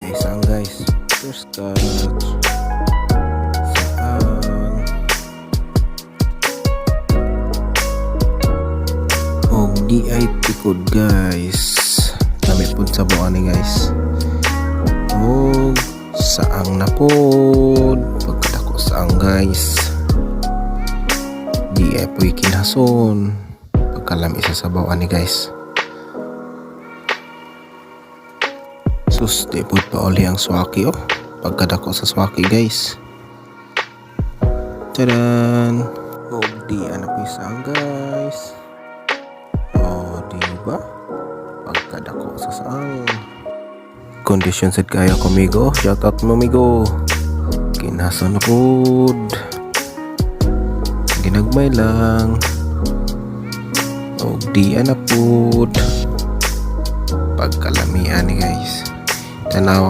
Isang guys, first catch. Saan? Og di ay tikod guys. Kami pud sa buwan ni guys. Og saang na pod. Pagkadako saang guys. Di ay po'y kinason. Pagkalam isa sa buwan ni guys. Sus, di po pa uli ang swaki oh. Pagkadako sa swaki guys. Tadan! Oh, di anak isang guys. Oh, di ba? Pagkadako sa saang. Condition set kaya kumigo. Shoutout mo migo. Kinason food. Ginagmay lang. Oh, di anak food. Pagkalamian ni guys. Tanaw